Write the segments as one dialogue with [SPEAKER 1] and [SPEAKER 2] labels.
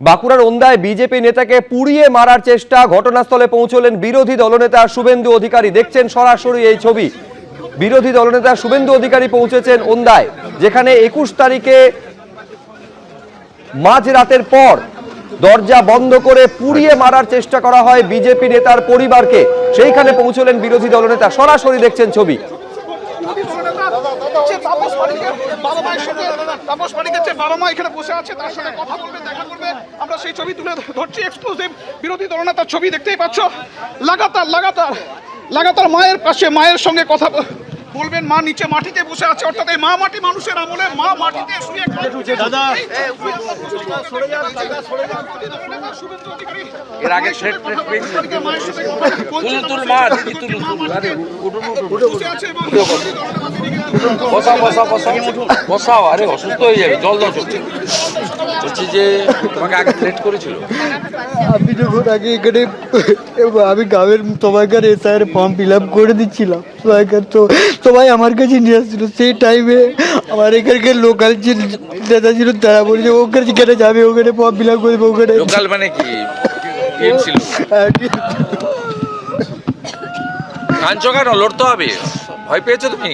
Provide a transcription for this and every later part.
[SPEAKER 1] বাঁকুড়ার ওন্দায় বিজেপি নেতাকে পুড়িয়ে মারার চেষ্টা, ঘটনাস্থলে পৌঁছলেন বিরোধী দলনেতা শুভেন্দু অধিকারী। দেখছেন সরাসরি এই ছবি। বিরোধী দলনেতা শুভেন্দু অধিকারী পৌঁছেছেন ওন্দায়, যেখানে 21 তারিখে মাঝরাতের পর দরজা বন্ধ করে পুড়িয়ে মারার চেষ্টা করা হয় বিজেপি নেতার পরিবারকে। সেইখানে পৌঁছলেন বিরোধী দলনেতা, সরাসরি দেখছেন ছবি।
[SPEAKER 2] বিরোধী দলনেতার ছবি দেখতেই পাচ্ছ। লাগাতার মায়ের পাশে, মায়ের সঙ্গে কথা বলবেন। মা নিচে মাটিতে বসে আছে, অর্থাৎ এই মা মাটি মানুষের আমলে মা মাটিতে শুয়ে
[SPEAKER 3] এর আগে বসাও, আরে অসুস্থ হয়ে যাবে, জল দাও চলছে। বলছি যে তোমাকে আগে থ্রেট করেছিল।
[SPEAKER 4] আমি যখন আগে এখানে আমি গ্রামের সবাইকার এসআইয়ের ফর্ম ফিল আপ করে দিচ্ছিলাম, সবাইকার তো সবাই আমার কাছে নিয়ে আসছিল। সেই টাইমে আমার এখানকার লোকাল যে নেতা ছিল তারা বলছে ওখানে যেখানে যাবে ওখানে ফর্ম ফিল আপ করবে। ওখানে
[SPEAKER 3] লোকাল মানে কি ছিল? কাঞ্চো কেন লড়তে হবে? ভয় পেয়েছো তুমি?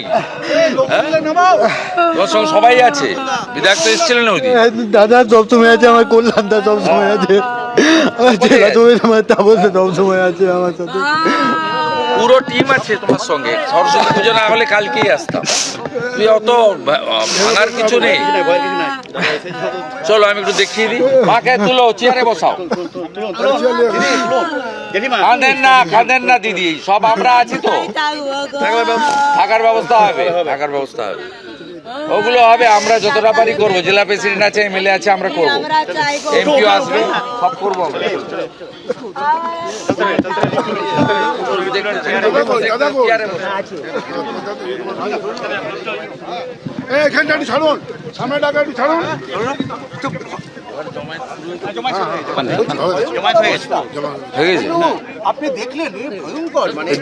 [SPEAKER 3] তোমার সঙ্গে সবাই আছে, বিধায়ক তো এসেছিলেন ওই দিন।
[SPEAKER 4] দাদা সবসময় আছে আমার, কল্যাণ দা সবসময় আছে, আমার জেলা সবসময় আছে আমার সাথে।
[SPEAKER 3] পুরো টিম আছে তোমার সঙ্গে। সরস্বতী পুজো না হলে কালকেই আসতাম। তুই অত ভাঙার কিছু নেই। চলো আমি একটু দেখিয়ে দিই। মাকে তুলো, চেয়ারে বসাও। কাঁদেন না দিদি, সব আমরা আছি তো। থাকার ব্যবস্থা হবে, থাকার ব্যবস্থা হবে, ওগুলো হবে। আমরা যতটা পারি করবো। জেলা প্রেসিডেন্ট আছে, এমএলএ আছে, আমরা করবো। এমপিও আসবে, সব করবো আমরা।
[SPEAKER 2] ছাড়ুন, সামনে টাকা ছাড়ুন।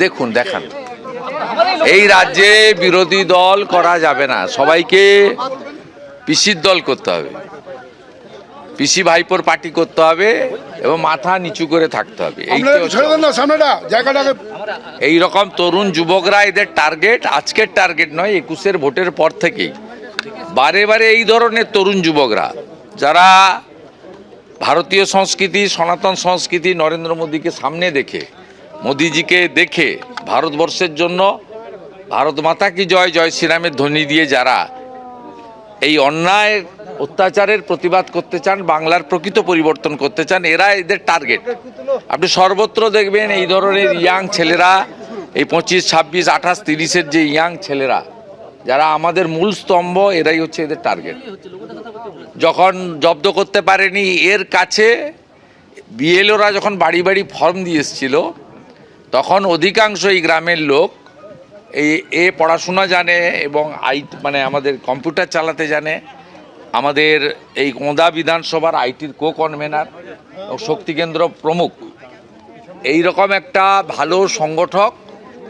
[SPEAKER 3] দেখুন, দেখান। এই রাজ্যে বিরোধী দল করা যাবে না, সবাইকে পিসির দল করতে হবে, পিসি ভাইপোর পার্টি করতে হবে এবং মাথা নিচু করে থাকতে হবে। এই রকম তরুণ যুবকরা এদের টার্গেট, আজকের টার্গেট নয়, 21-এর ভোটের পর থেকেই বারে বারে এই ধরনের তরুণ যুবকরা যারা ভারতীয় সংস্কৃতি, সনাতন সংস্কৃতি, নরেন্দ্র মোদীকে সামনে দেখে, মোদিজিকে দেখে ভারতবর্ষের জন্য ভারত মাতা কি জয়, জয় শ্রীরামের ধ্বনি দিয়ে যারা এই অন্যায় অত্যাচারের প্রতিবাদ করতে চান, বাংলার প্রকৃত পরিবর্তন করতে চান, এরা এদের টার্গেট। আপনি সর্বত্র দেখবেন এই ধরনের ইয়াং ছেলেরা, এই 25, 26, 28, 30-এর যে ইয়াং ছেলেরা যারা আমাদের মূল স্তম্ভ, এরাই হচ্ছে এদের টার্গেট। যখন জব্দ করতে পারেনি এর কাছে, বিএলওরা যখন বাড়ি বাড়ি ফর্ম দিয়ে এসেছিল, তখন অধিকাংশ এই গ্রামের লোক এ পড়াশোনা জানে এবং মানে আমাদের কম্পিউটার চালাতে জানে। আমাদের এই ওঁদা বিধানসভার আইটির কনভেনার ও শক্তিকেন্দ্র প্রমুখ, এই রকম একটা ভালো সংগঠক,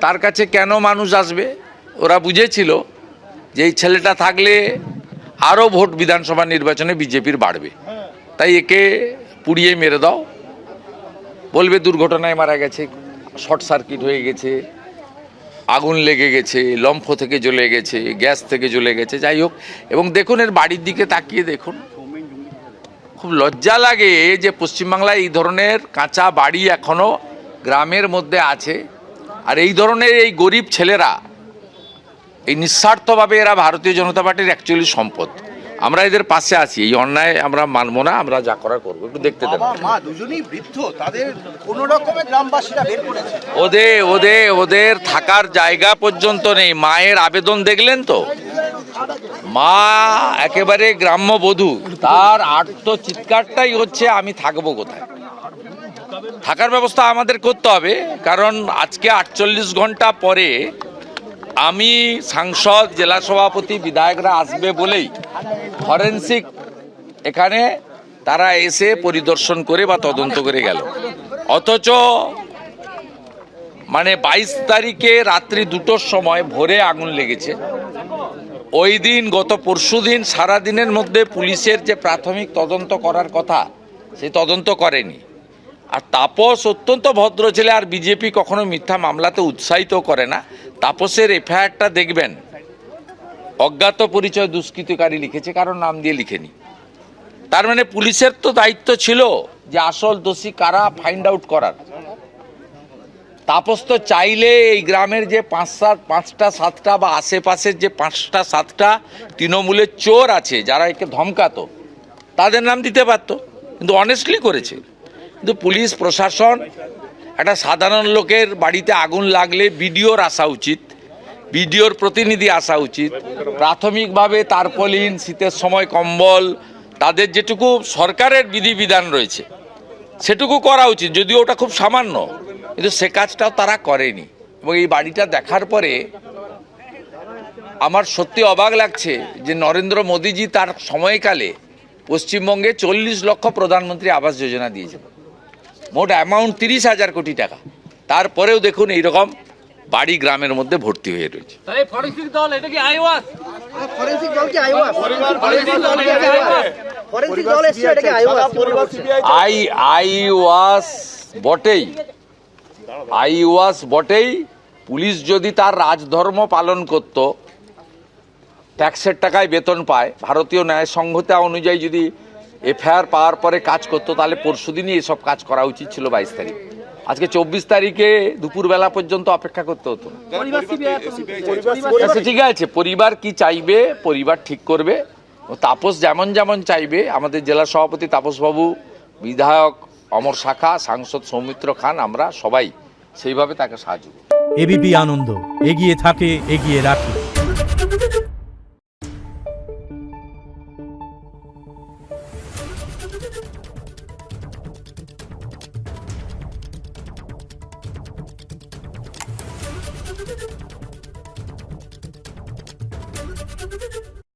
[SPEAKER 3] তার কাছে কেন মানুষ আসবে? ওরা বুঝেছিল যে এই ছেলেটা থাকলে আরও ভোট বিধানসভা নির্বাচনে বিজেপির বাড়বে, তাই একে পুড়িয়ে মেরে দাও। বলবে দুর্ঘটনায় মারা গেছে, শর্ট সার্কিট হয়ে গেছে, আগুন লেগে গেছে, লম্ফ থেকে জ্বলে গেছে, গ্যাস থেকে জ্বলে গেছে, যাই হোক। এবং দেখুন এর বাড়ির দিকে তাকিয়ে দেখুন, খুব লজ্জা লাগে যে পশ্চিমবাংলায় এই ধরনের কাঁচা বাড়ি এখনও গ্রামের মধ্যে আছে। আর এই ধরনের এই গরিব ছেলেরা, এই নিঃস্বার্থভাবে এরা ভারতীয় জনতা পার্টির অ্যাকচুয়ালি সম্পদ। আমরা এদের পাশে আছি, এই অন্যায় আমরা মানবো না, আমরা যা করার করবো। একটু দেখতে দেন। ওদের থাকার জায়গা পর্যন্ত নেই। মায়ের আবেদন দেখলেন তো? মা একেবারে গ্রাম্যবধূ, তার আর্ত চিৎকারটাই হচ্ছে আমি থাকবো কোথায়। থাকার ব্যবস্থা আমাদের করতে হবে, কারণ আজকে 48 ঘন্টা পরে আমি সাংসদ, জেলা সভাপতি, বিধায়করা আসবে বলেই ফরেন্সিক এখানে তারা এসে পরিদর্শন করে বা তদন্ত করে গেল। অথচ মানে 22 তারিখে রাত্রি 2টোর সময় ভোরে আগুন লেগেছে। ওই দিন, গত পরশু দিন সারাদিনের মধ্যে পুলিশের যে প্রাথমিক তদন্ত করার কথা, সেই তদন্ত করেনি। আর তাপস অত্যন্ত ভদ্র ছেলে, আর বিজেপি কখনো মিথ্যা মামলাতে উৎসাহিত করে না। তাপসের এফআইআরটা দেখবেন, অজ্ঞাত পরিচয় দুষ্কৃতকারী লিখেছে, কারণ নাম দিয়ে লিখেনি। তার মানে পুলিশের তো দায়িত্ব ছিল যে আসল দোষী কারা ফাইন্ড আউট করার। তাপস তো চাইলে এই গ্রামের যে 5টা 7টা বা আশেপাশের যে 5টা 7টা তৃণমূলের চোর আছে যারা একে ধমকাতো, তাদের নাম দিতে পারত, কিন্তু অনেস্টলি করেছে। কিন্তু পুলিশ প্রশাসন, একটা সাধারণ লোকের বাড়িতে আগুন লাগলে বিডিওর আসা উচিত, বিডিওর প্রতিনিধি আসা উচিত। প্রাথমিকভাবে তারপলিন, শীতের সময় কম্বল, তাদের যেটুকু সরকারের বিধিবিধান রয়েছে সেটুকু করা উচিত, যদিও ওটা খুব সামান্য, কিন্তু সে কাজটাও তারা করেনি। এবং এই বাড়িটা দেখার পরে আমার সত্যি অবাক লাগছে যে নরেন্দ্র মোদীজি তার সময়কালে পশ্চিমবঙ্গে 40 লক্ষ প্রধানমন্ত্রী আবাস যোজনা দিয়েছেন, মোট অ্যামাউন্ট 30,000 কোটি টাকা। তারপরেও দেখুন এইরকম বাড়ি গ্রামের মধ্যে ভর্তি হয়ে রয়েছে। বটেই পুলিশ যদি তার রাজধর্ম পালন করত, ট্যাক্সের টাকায় বেতন পায়, ভারতীয় ন্যায় সংহিতা অনুযায়ী যদি এফআইআর পাওয়ার পরে কাজ করতো, তাহলে পরশুদিনই এসব কাজ করা উচিত ছিল। 22 তারিখ, আজকে 24 তারিখে দুপুরবেলা পর্যন্ত অপেক্ষা করতে হতো। আচ্ছা ঠিক আছে, পরিবার কি চাইবে পরিবার ঠিক করবে। তাপস যেমন যেমন চাইবে, আমাদের জেলা সভাপতি তাপসবাবু, বিধায়ক অমর শাখা, সাংসদ সৌমিত্র খান, আমরা সবাই সেইভাবে তাকে সাহায্য করব।
[SPEAKER 5] এবিপি আনন্দ, এগিয়ে থাকে, এগিয়ে রাখে।